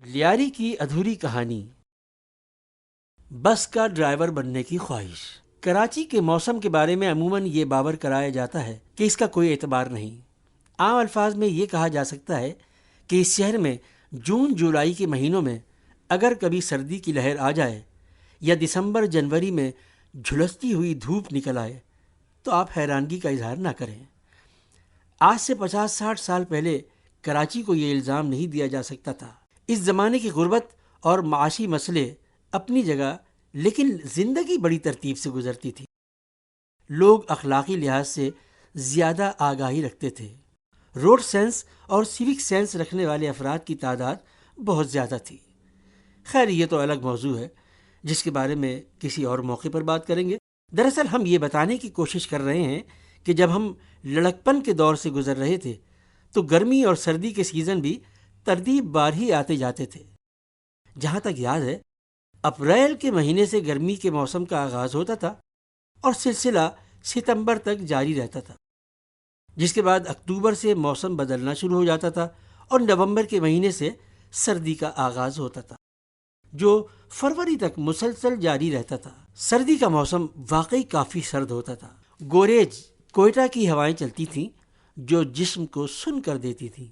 لیاری کی ادھوری کہانی، بس کا ڈرائیور بننے کی خواہش۔ کراچی کے موسم کے بارے میں عموماً یہ باور کرایا جاتا ہے کہ اس کا کوئی اعتبار نہیں۔ عام الفاظ میں یہ کہا جا سکتا ہے کہ اس شہر میں جون جولائی کے مہینوں میں اگر کبھی سردی کی لہر آ جائے یا دسمبر جنوری میں جھلستی ہوئی دھوپ نکل آئے تو آپ حیرانگی کا اظہار نہ کریں۔ آج سے 50-60 سال پہلے کراچی کو یہ الزام نہیں دیا جا سکتا تھا۔ اس زمانے کی غربت اور معاشی مسئلے اپنی جگہ، لیکن زندگی بڑی ترتیب سے گزرتی تھی۔ لوگ اخلاقی لحاظ سے زیادہ آگاہی رکھتے تھے۔ روڈ سینس اور سیوک سینس رکھنے والے افراد کی تعداد بہت زیادہ تھی۔ خیر، یہ تو الگ موضوع ہے جس کے بارے میں کسی اور موقع پر بات کریں گے۔ دراصل ہم یہ بتانے کی کوشش کر رہے ہیں کہ جب ہم لڑکپن کے دور سے گزر رہے تھے تو گرمی اور سردی کے سیزن بھی ترتیب بار ہی آتے جاتے تھے۔ جہاں تک یاد ہے، اپریل کے مہینے سے گرمی کے موسم کا آغاز ہوتا تھا اور سلسلہ ستمبر تک جاری رہتا تھا، جس کے بعد اکتوبر سے موسم بدلنا شروع ہو جاتا تھا اور نومبر کے مہینے سے سردی کا آغاز ہوتا تھا جو فروری تک مسلسل جاری رہتا تھا۔ سردی کا موسم واقعی کافی سرد ہوتا تھا۔ گوریج، کوئٹہ کی ہوائیں چلتی تھیں جو جسم کو سن کر دیتی تھیں۔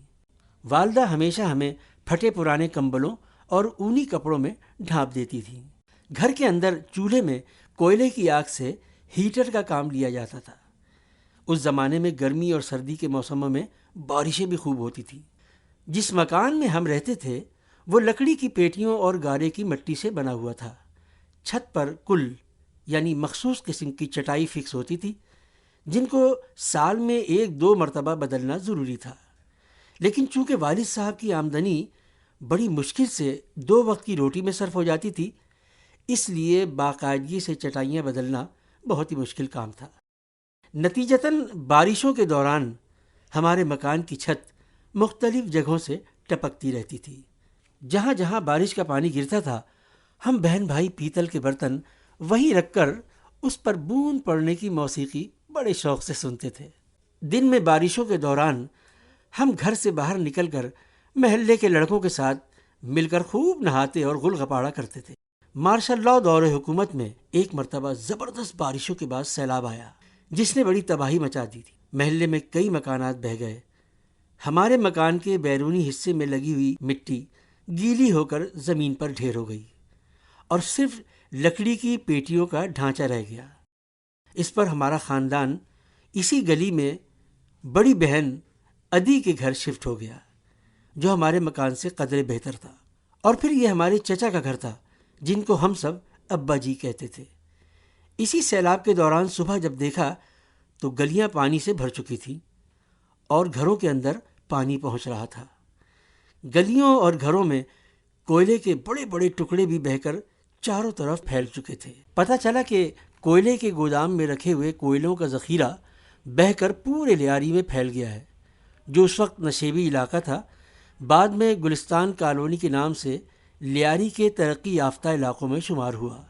والدہ ہمیشہ ہمیں پھٹے پرانے کمبلوں اور اونی کپڑوں میں ڈھانپ دیتی تھیں۔ گھر کے اندر چولہے میں کوئلے کی آگ سے ہیٹر کا کام لیا جاتا تھا۔ اس زمانے میں گرمی اور سردی کے موسموں میں بارشیں بھی خوب ہوتی تھیں۔ جس مکان میں ہم رہتے تھے وہ لکڑی کی پیٹیوں اور گارے کی مٹی سے بنا ہوا تھا۔ چھت پر کل یعنی مخصوص قسم کی چٹائی فکس ہوتی تھی جن کو سال میں 1-2 مرتبہ بدلنا ضروری تھا، لیکن چونکہ والد صاحب کی آمدنی بڑی مشکل سے 2 وقت کی روٹی میں صرف ہو جاتی تھی، اس لیے باقاعدگی سے چٹائیاں بدلنا بہت ہی مشکل کام تھا۔ نتیجتاً بارشوں کے دوران ہمارے مکان کی چھت مختلف جگہوں سے ٹپکتی رہتی تھی۔ جہاں جہاں بارش کا پانی گرتا تھا ہم بہن بھائی پیتل کے برتن وہیں رکھ کر اس پر بوند پڑنے کی موسیقی بڑے شوق سے سنتے تھے۔ دن میں بارشوں کے دوران ہم گھر سے باہر نکل کر محلے کے لڑکوں کے ساتھ مل کر خوب نہاتے اور غل غپاڑا کرتے تھے۔ مارشل لاء دور حکومت میں ایک مرتبہ زبردست بارشوں کے بعد سیلاب آیا جس نے بڑی تباہی مچا دی تھی۔ محلے میں کئی مکانات بہہ گئے۔ ہمارے مکان کے بیرونی حصے میں لگی ہوئی مٹی گیلی ہو کر زمین پر ڈھیر ہو گئی اور صرف لکڑی کی پیٹیوں کا ڈھانچہ رہ گیا۔ اس پر ہمارا خاندان اسی گلی میں بڑی بہن ادی کے گھر شفٹ ہو گیا جو ہمارے مکان سے قدرے بہتر تھا، اور پھر یہ ہمارے چچا کا گھر تھا جن کو ہم سب ابا جی کہتے تھے۔ اسی سیلاب کے دوران صبح جب دیکھا تو گلیاں پانی سے بھر چکی تھیں اور گھروں کے اندر پانی پہنچ رہا تھا۔ گلیوں اور گھروں میں کوئلے کے بڑے بڑے ٹکڑے بھی بہہ کر چاروں طرف پھیل چکے تھے۔ پتہ چلا کہ کوئلے کے گودام میں رکھے ہوئے کوئلوں کا ذخیرہ بہہ کر پورے لیاری میں پھیل گیا ہے، جو اس وقت نشیبی علاقہ تھا۔ بعد میں گلستان کالونی کے نام سے لیاری کے ترقی یافتہ علاقوں میں شمار ہوا،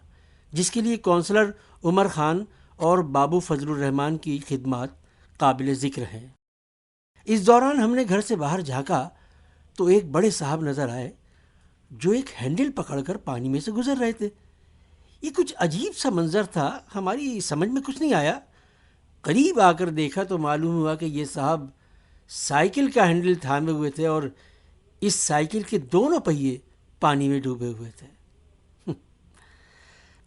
جس کے لیے کونسلر عمر خان اور بابو فضل الرحمان کی خدمات قابل ذکر ہیں۔ اس دوران ہم نے گھر سے باہر جھانکا تو ایک بڑے صاحب نظر آئے جو ایک ہینڈل پکڑ کر پانی میں سے گزر رہے تھے۔ یہ کچھ عجیب سا منظر تھا، ہماری سمجھ میں کچھ نہیں آیا۔ قریب آ کر دیکھا تو معلوم ہوا کہ یہ صاحب سائیکل کا ہینڈل تھامے ہوئے تھے اور اس سائیکل کے دونوں پہیے پانی میں ڈوبے ہوئے تھے۔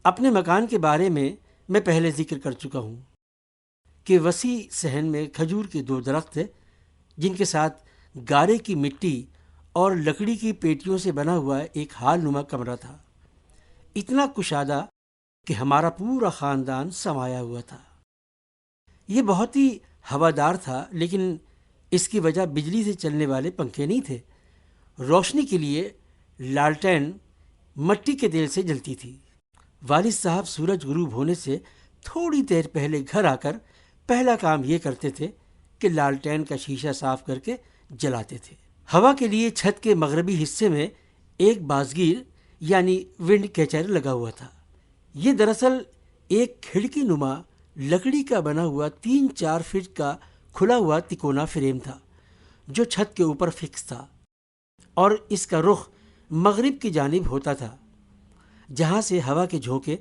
اپنے مکان کے بارے میں پہلے ذکر کر چکا ہوں کہ وسیع صحن میں کھجور کے 2 درخت تھے جن کے ساتھ گارے کی مٹی اور لکڑی کی پیٹیوں سے بنا ہوا ایک ہال نما کمرہ تھا، اتنا کشادہ کہ ہمارا پورا خاندان سمایا ہوا تھا۔ یہ بہت ہی ہوادار تھا، لیکن اس کی وجہ بجلی سے چلنے والے پنکھے نہیں تھے۔ روشنی کے لیے لالٹین مٹی کے تیل سے جلتی تھی۔ والد صاحب سورج غروب ہونے سے تھوڑی دیر پہلے گھر آ کر پہلا کام یہ کرتے تھے کہ لالٹین کا شیشہ صاف کر کے جلاتے تھے۔ ہوا کے لیے چھت کے مغربی حصے میں ایک بازگیر یعنی ونڈ کیچر لگا ہوا تھا۔ یہ دراصل ایک کھڑکی نما لکڑی کا بنا ہوا 3-4 فٹ کا کھلا ہوا تکونا فریم تھا جو چھت کے اوپر فکس تھا، اور اس کا رخ مغرب کی جانب ہوتا تھا، جہاں سے ہوا کے جھونکے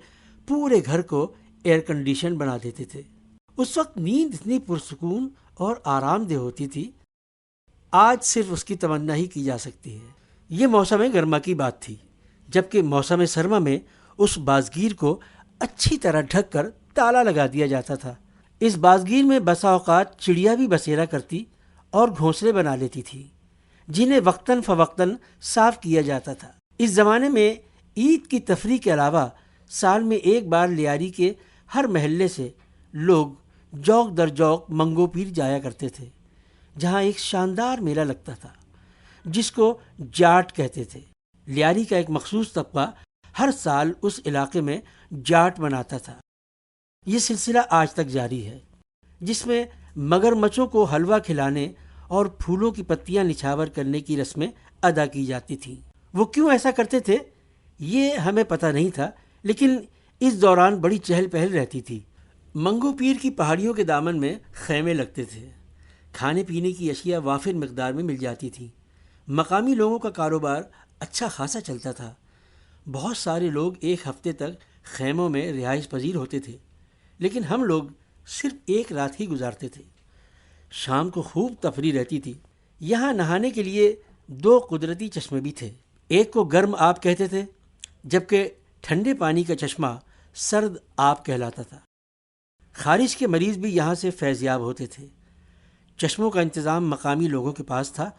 پورے گھر کو ایئر کنڈیشن بنا دیتے تھے۔ اس وقت نیند اتنی پرسکون اور آرام دہ ہوتی تھی، آج صرف اس کی تمنا ہی کی جا سکتی ہے۔ یہ موسم گرما کی بات تھی، جبکہ موسم سرما میں اس بازگیر کو اچھی طرح ڈھک کر تالا لگا دیا جاتا تھا۔ اس بازگیر میں بسا اوقات چڑیا بھی بسیرا کرتی اور گھونسلے بنا لیتی تھی، جنہیں وقتاً فوقتاً صاف کیا جاتا تھا۔ اس زمانے میں عید کی تفریح کے علاوہ سال میں ایک بار لیاری کے ہر محلے سے لوگ جوق در جوق منگو پیر جایا کرتے تھے، جہاں ایک شاندار میلہ لگتا تھا جس کو جاٹ کہتے تھے۔ لیاری کا ایک مخصوص طبقہ ہر سال اس علاقے میں جاٹ مناتا تھا۔ یہ سلسلہ آج تک جاری ہے، جس میں مگرمچھوں کو حلوہ کھلانے اور پھولوں کی پتیاں نچھاور کرنے کی رسمیں ادا کی جاتی تھیں۔ وہ کیوں ایسا کرتے تھے یہ ہمیں پتہ نہیں تھا، لیکن اس دوران بڑی چہل پہل رہتی تھی۔ منگو پیر کی پہاڑیوں کے دامن میں خیمے لگتے تھے، کھانے پینے کی اشیاء وافر مقدار میں مل جاتی تھیں، مقامی لوگوں کا کاروبار اچھا خاصا چلتا تھا۔ بہت سارے لوگ ایک ہفتے تک خیموں میں رہائش پذیر ہوتے تھے، لیکن ہم لوگ صرف ایک رات ہی گزارتے تھے۔ شام کو خوب تفریح رہتی تھی۔ یہاں نہانے کے لیے 2 قدرتی چشمے بھی تھے، ایک کو گرم آب کہتے تھے، جبکہ ٹھنڈے پانی کا چشمہ سرد آب کہلاتا تھا۔ خارش کے مریض بھی یہاں سے فیضیاب ہوتے تھے۔ چشموں کا انتظام مقامی لوگوں کے پاس تھا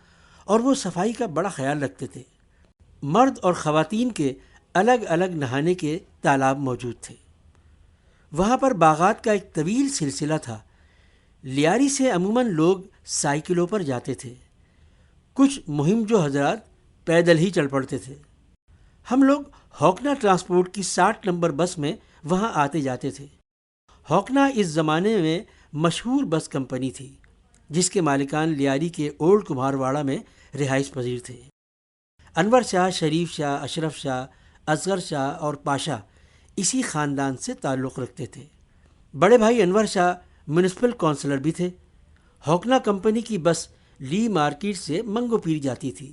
اور وہ صفائی کا بڑا خیال رکھتے تھے۔ مرد اور خواتین کے الگ الگ نہانے کے تالاب موجود تھے۔ وہاں پر باغات کا ایک طویل سلسلہ تھا۔ لیاری سے عموماً لوگ سائیکلوں پر جاتے تھے، کچھ مہم جو حضرات پیدل ہی چل پڑتے تھے۔ ہم لوگ ہوکنا ٹرانسپورٹ کی 60 نمبر بس میں وہاں آتے جاتے تھے۔ ہوکنا اس زمانے میں مشہور بس کمپنی تھی، جس کے مالکان لیاری کے اولڈ کمہار واڑہ میں رہائش پذیر تھے۔ انور شاہ، شریف شاہ، اشرف شاہ، اصغر شاہ اور پاشا اسی خاندان سے تعلق رکھتے تھے۔ بڑے بھائی انور شاہ میونسپل کونسلر بھی تھے۔ ہوکنا کمپنی کی بس لی مارکیٹ سے منگو پیر جاتی تھی۔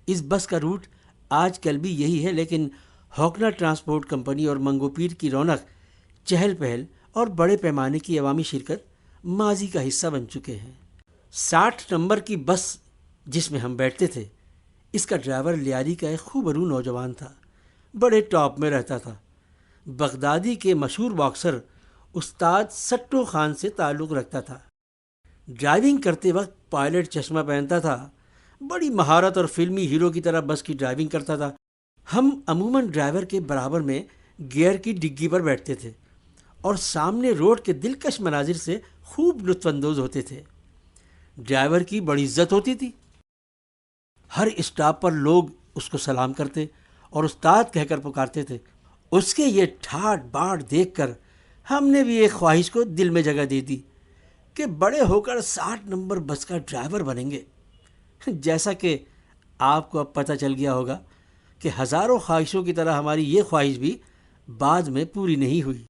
اس بس کا روٹ آج کل بھی یہی ہے، لیکن ہوکنا ٹرانسپورٹ کمپنی اور منگو پیر کی رونق، چہل پہل اور بڑے پیمانے کی عوامی شرکت ماضی کا حصہ بن چکے ہیں۔ 60 نمبر کی بس جس میں ہم بیٹھتے تھے، اس کا ڈرائیور لیاری کا ایک خوبرو نوجوان تھا، بڑے ٹاپ میں رہتا تھا۔ بغدادی کے مشہور باکسر استاد سٹو خان سے تعلق رکھتا تھا۔ ڈرائیونگ کرتے وقت پائلٹ چشمہ پہنتا تھا، بڑی مہارت اور فلمی ہیرو کی طرح بس کی ڈرائیونگ کرتا تھا۔ ہم عموماً ڈرائیور کے برابر میں گیئر کی ڈگی پر بیٹھتے تھے اور سامنے روڈ کے دلکش مناظر سے خوب لطف اندوز ہوتے تھے۔ ڈرائیور کی بڑی عزت ہوتی تھی۔ ہر اسٹاپ پر لوگ اس کو سلام کرتے اور استاد کہہ کر پکارتے تھے۔ اس کے یہ ٹھاٹ باٹ دیکھ کر ہم نے بھی ایک خواہش کو دل میں جگہ دے دی کہ بڑے ہو کر 60 نمبر بس کا ڈرائیور بنیں گے۔ جیسا کہ آپ کو اب پتہ چل گیا ہوگا کہ ہزاروں خواہشوں کی طرح ہماری یہ خواہش بھی بعد میں پوری نہیں ہوئی۔